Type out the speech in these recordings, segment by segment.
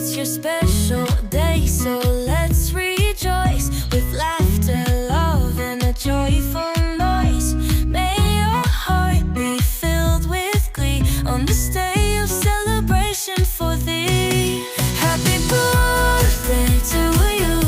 It's your special day, so let's rejoice with laughter, love, and a joyful noise. May your heart be filled with glee on this day of celebration for thee. Happy birthday to you.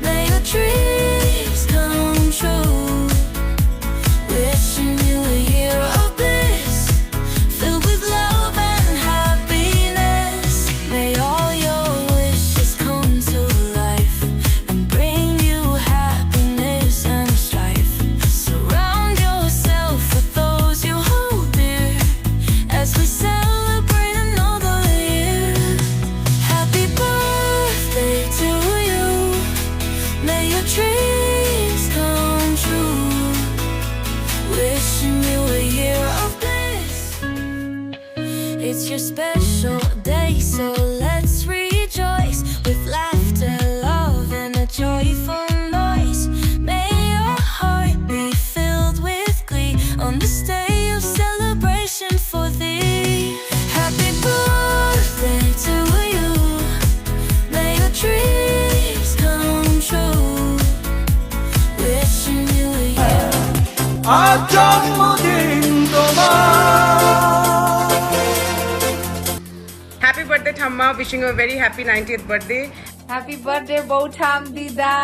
May your dreams come true. Wishing you a year of bliss, filled with love and happiness. May all your wishes come to life and bring you happiness and strife. Surround yourself with those you hold dear as we celebrate another year. Happy birthday to you. May your dreams come true. Wishing you a year of bliss. It's your special day, so let's rejoice with laughter, love, and a joyful noise. May your heart be filled with glee on this day of celebration for thee. Happy birthday to you. May your dreams come true. Wishing you a year. আজ জন্মদিন তোমার। Happy birthday, Thamma. Wishing you a very happy 90th birthday. Happy birthday বৌঠাম দিদা,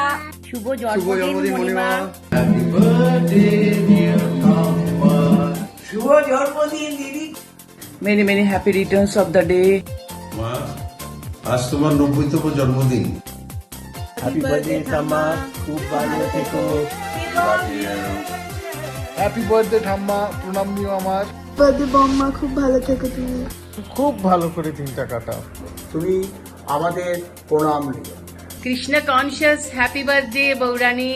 শুভ জন্মদিন Monima. Happy birthday deer ঠাম্মা। শুভ জন্মদিন দিদি। Many, many happy returns of the day. মা, আজ তোমার 90তম জন্মদিন। হ্যাপি বার্থডে ঠাম্মা, খুব ভালো থেকো। হ্যাপি বার্থডে ঠাম্মা, প্রণাম নিও আমার। বার্থডে বম্মা, খুব ভালো থেকো তুমি। খুব ভালো করে দিনটা কাটাও। তুমি আমাদের প্রণাম নিও। কৃষ্ণ কনসিয়াস হ্যাপি বার্থডে বৌরানী।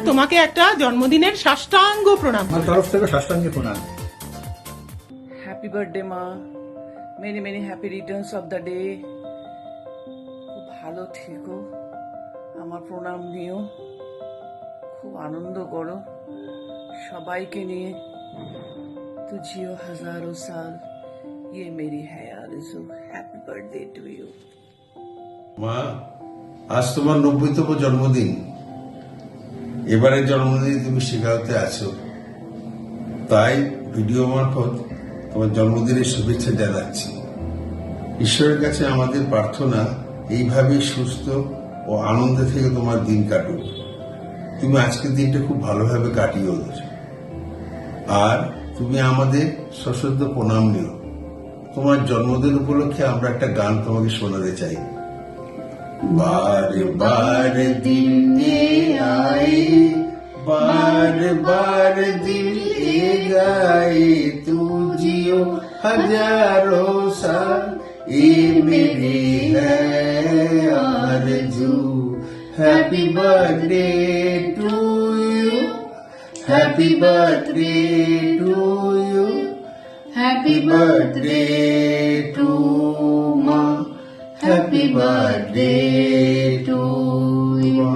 তোমাকে একটা জন্মদিনের সাষ্টাঙ্গ প্রণাম। আমার তরফ থেকে সাষ্টাঙ্গে প্রণাম। হ্যাপি বার্থডে মা, many many happy returns of the day. খুব ভালো থেকো, আমার প্রণাম নিও, খুব আনন্দ করো সবাইকে নিয়ে। তো জিও হাজারো সাল, ये मेरी है आरज़ू। Happy birthday to you. মা, আজ তোমার 90তম জন্মদিন। এবারের জন্মদিনে তুমি শিকাগোতে আছো, তাই ভিডিও মারফত তোমার জন্মদিনের শুভেচ্ছা জানাচ্ছি। ঈশ্বরের কাছে আমাদের প্রার্থনা এইভাবেই সুস্থ ও আনন্দে থেকে তোমার দিন কাটুক। তুমি আজকের দিনটা খুব ভালোভাবে কাটিও, আর তুমি আমাদের সশ্রদ্ধ প্রণাম নিও। তোমার জন্মদিন উপলক্ষে আমরা একটা গান তোমাকে শোনাতে চাই। बार बार दिन ये आए, बार बार दिल ये गाए, तू जियो हजारों साल, ये मेरी है आरज़ू। Happy birthday to you, happy birthday to you, happy birthday to माँ, हैप्पी बर्थडे टू यू।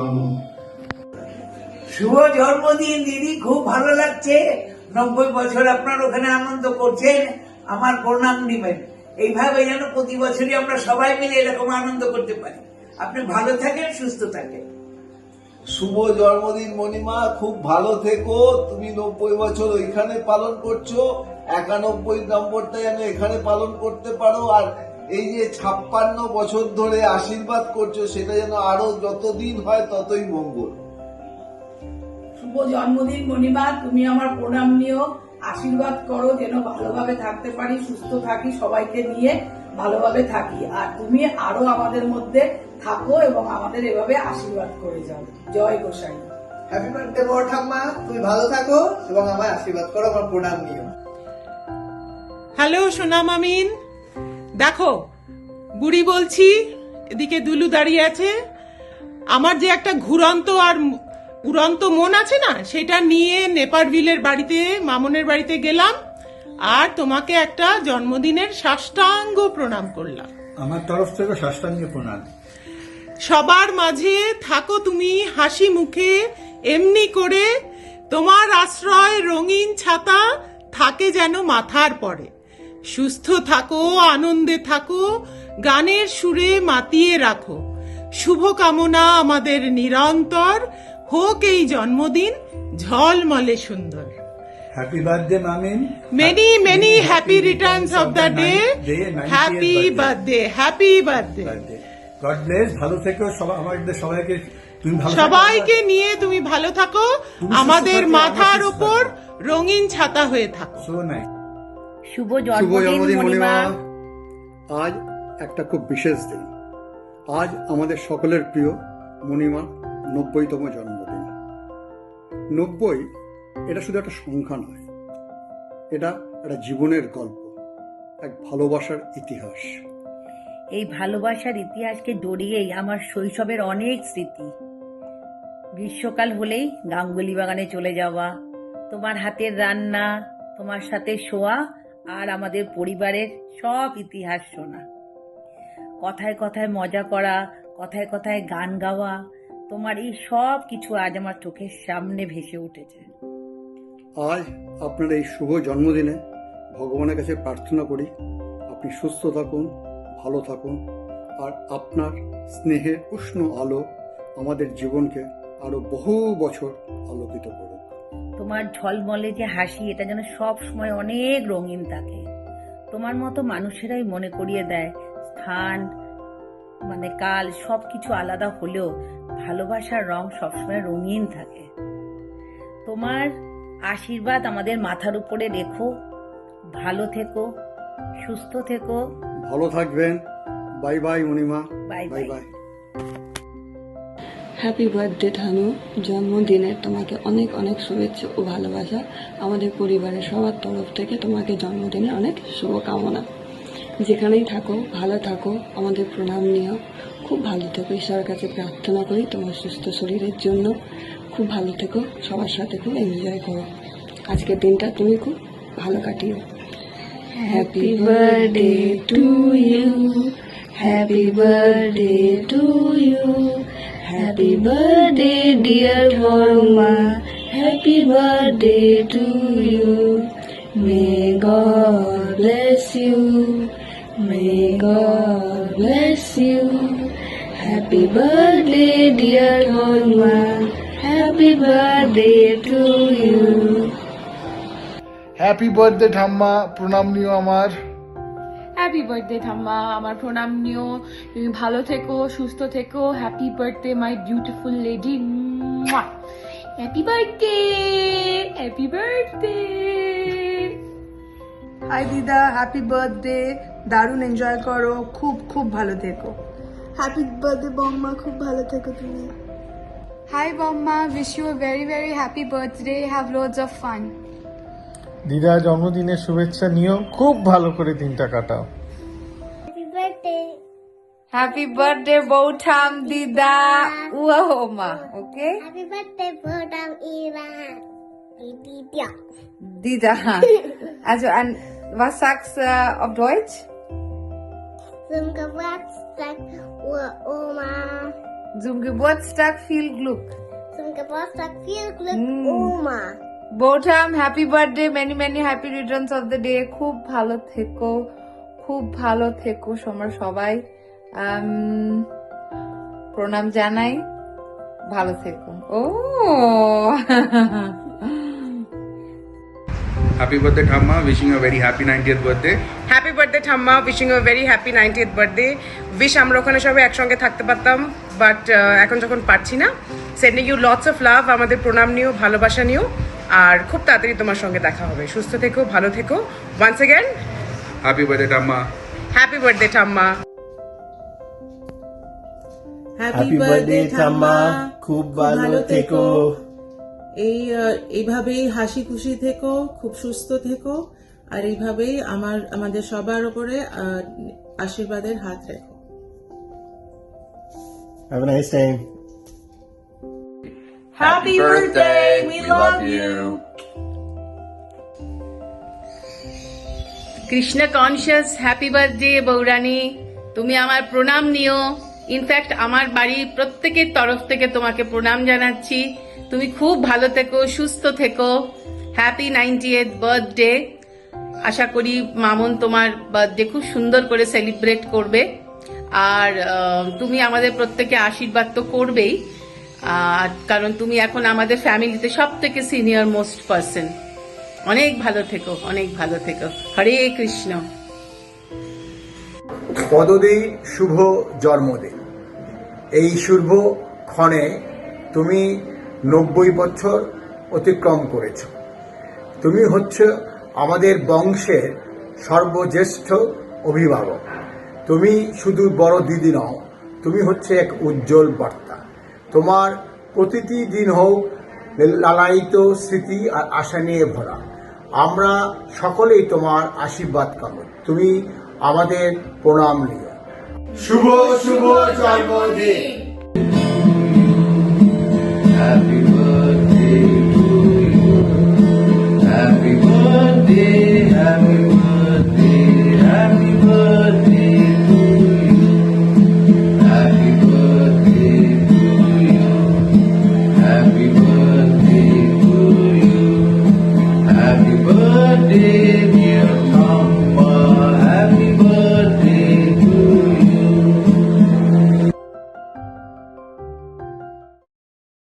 শুভ জন্মদিন দিদি, খুব ভালো লাগছে। 90 বছর আপনার ওখানে আনন্দ করছেন, আমার প্রণাম নিবেন। এইভাবে যেন প্রতি বছরই আমরা সবাই মিলে এরকম আনন্দ করতে পারি। আপনি ভালো থাকেন, সুস্থ থাকেন। শুভ জন্মদিন মণিমা, খুব ভালো থেকো। তুমি 90 বছর ওইখানে পালন করছো, 91 নম্বরটা যেন এখানে পালন করতে পারো। আর এই যে 56 বছর ধরে আশীর্বাদ করছো, সেটা যেন আরো যতদিন হয় ততই মঙ্গল। শুভ জন্মদিন মণিমা, তুমি আমার প্রণাম নিও, আশীর্বাদ করো যেন ভালোভাবে থাকতে পারি, সুস্থ থাকি, সবাইকে নিয়ে ভালোভাবে থাকি। আর তুমি আরো আমাদের মধ্যে থাকো এবং আমাদের এভাবে আশীর্বাদ করে যাও। জয় গোসাই। হ্যাপি বার্থডে বড় ঠাম্মা, তুমি ভালো থাকো এবং আমায় আশীর্বাদ করো, আমার প্রণাম নিও। হ্যালো সোনা মামিন, দেখো বুড়ি বলছি, এদিকে দুলু দাঁড়িয়ে আছে। আমার যে একটা ঘুরন্ত আর উড়ন্ত মন আছে না, সেটা নিয়ে নেপারভিলের বাড়িতে, মামনের বাড়িতে গেলাম, আর তোমাকে একটা জন্মদিনের সাষ্টাঙ্গ প্রণাম করলাম। আমার তরফ থেকে সাষ্টাঙ্গে প্রণাম। সবার মাঝে থাকো তুমি হাসি মুখে, এমনি করে তোমার আশ্রয় রঙিন ছাতা থাকে যেন মাথার পরে। সুস্থ থাকো, আনন্দে থাকো, গানের সুরে মাতিয়ে রাখো। শুভকামনা আমাদের নিরন্তর, হোক এই জন্মদিন ঝলমলে সুন্দর। হ্যাপি বার্থডে মামিন। Many many happy returns of the day. Happy birthday, happy birthday. God bless, ভালো থেকো আমাদের সবাইকে, তুমি ভালো সবাইকে নিয়ে তুমি ভালো থাকো, তুমি আমাদের সুস্থ থাকো, মাথার আমরা সুস্থ উপর রঙিন ছাতা হয়ে থাকো। সো নাই। শুভ জন্মদিন মণিমা। আজ একটা খুব বিশেষ দিন। আজ আমাদের সকলের প্রিয় মণিমার 90তম জন্মদিন। 90 এটা শুধু একটা সংখ্যা নয়, এটা একটা জীবনের গল্প, এক ভালোবাসার ইতিহাস। এই ভালোবাসার ইতিহাসকে জড়িয়েই আমার শৈশবের অনেক স্মৃতি। গ্রীষ্মকাল হলেই গাঙ্গুলি বাগানে চলে যাওয়া, তোমার হাতের রান্না, তোমার সাথে শোয়া, আর আমাদের পরিবারের সব ইতিহাস শোনা। কথায় কথায় মজা করা, কথায় কথায় গান গাওয়া, তোমার এই সব কিছু আজ আমার চোখের সামনে ভেসে উঠেছে। আজ আপনার এই শুভ জন্মদিনে ভগবানের কাছে প্রার্থনা করি আপনি সুস্থ থাকুন, ভালো থাকুন, আর আপনার স্নেহের উষ্ণ আলো আমাদের জীবনকে আরো বহু বছর আলোকিত করুক। তোমার ঝলমলে যে হাসি, এটা যেন সব সময় অনেক রঙিন থাকে। তোমার মতো মানুষেরাই মনে করিয়ে দেয় স্থান মানে কাল সবকিছু আলাদা হলেও ভালোবাসার রং সবসময় রঙিন থাকে। তোমার আশীর্বাদ আমাদের মাথার উপরে রেখো। ভালো থেকো, সুস্থ থেকো। ভালো থাকবেন। বাই বাই মণিমা। Bye bye bye. Bye. Happy birthday Dhanu, জন্মদিনের তোমাকে অনেক অনেক শুভেচ্ছা ও ভালোবাসা। আমাদের পরিবারের সবার তরফ থেকে তোমাকে জন্মদিনে অনেক শুভকামনা। যেখানেই থাকো ভালো থাকো, আমাদের প্রণাম নিও। খুব ভালো থেকো, ঈশ্বরের কাছে প্রার্থনা করি তোমার সুস্থ শরীরের জন্য। খুব ভালো থেকো, সবার সাথে খুব এনজয় করো। আজকের দিনটা তুমি খুব ভালো কাটিও। Happy birthday to you, happy birthday to you, happy birthday dear Barma, happy birthday to you. May God bless you, may God bless you. Happy birthday dear Barma, happy birthday to you. Happy birthday ঠাম্মা, প্রণাম নিও আমার। Happy birthday ঠাম্মা, আমার প্রণাম নিও। তুমি ভালো থেকো, সুস্থ থেকো। Happy birthday my beautiful lady. Happy birthday, happy birthday. Hi দিদা, হ্যাপি বার্থডে, দারুণ এনজয় করো, খুব খুব ভালো থেকো। হ্যাপি বার্থডে বম্মা, খুব ভালো থেকো তুমি। হাই বম্মা, wish you a very very happy birthday, have loads of fun. দিদা জন্মদিনের শুভেচ্ছা নিও, খুব ভালো করে দিনটা কাটাও। হ্যাপি বার্থডে বৌঠাম দিদা। ও মা, ওকে Happy birthday, Bodam Ira. Dida. Also an was sagst du auf Deutsch? Zum Geburtstag, Oma. Zum Geburtstag viel Glück. Zum Geburtstag viel Glück, Oma. বৌঠাম happy birthday, many many happy returns of the day. খুব ভালো থেকো, খুব ভালো থেকো সবাই। প্রণাম জানাই, ভালো থেকো। ও Happy birthday Thamma, wishing you a very happy 90th birthday. Happy birthday ঠাম্মা, wishing you very happy 90th birthday. Wish আমরা ওখানে সবাই একসঙ্গে থাকতে পারতাম, বাট এখন যখন পারছি না। Sending you lots of love, আমাদের প্রণাম নিও, ভালোবাসা নিও, আর খুব তাড়াতাড়ি তোমার সঙ্গে দেখা হবে। সুস্থ থেকো, ভালো থেকো। Once again Happy birthday Thamma. Happy birthday ঠাম্মা। হ্যাপি বার্থডে ঠাম্মা, খুব ভালো থেকো। এইভাবেই হাসি খুশি থেকো, খুব সুস্থ থেকো, আর এইভাবেই আমাদের সবার উপরে আশীর্বাদের হাত রেখো। Have a nice day. Happy birthday, we love you. Krishna conscious happy birthday বৌরানী, তুমি আমার প্রণাম নিও। ইনফ্যাক্ট আমার বাড়ির প্রত্যেকের তরফ থেকে তোমাকে প্রণাম জানাচ্ছি। তুমি খুব ভালো থেকো, সুস্থ থেকো। Happy 90th birthday. আশা করি মামুন তোমার বার্থডে খুব সুন্দর করে সেলিব্রেট করবে, আর তুমি আমাদের প্রত্যেকে আশীর্বাদ তো করবেই, কারণ তুমি এখন আমাদের ফ্যামিলিতে সব থেকে সিনিয়র মোস্ট পার্সন। অনেক ভালো থেকো, অনেক ভালো থেকো। হরে কৃষ্ণ। পদদী শুভ জন্মদিন। এই শুভ ক্ষণে তুমি 90 বছর অতিক্রম করেছ। তুমি হচ্ছে আমাদের বংশের সর্বজ্যেষ্ঠ অভিভাবক। তুমি শুধু বড় দিদি নও, তুমি হচ্ছে এক উজ্জ্বল বার্তা। তোমার প্রতিটি দিন হোক লালায়িত স্মৃতি আর আশা নিয়ে ভরা। আমরা সকলেই তোমার আশীর্বাদ কামনা। তুমি আমাদের প্রণাম নিও। শুভ শুভ জন্মদিন। হ্যাপি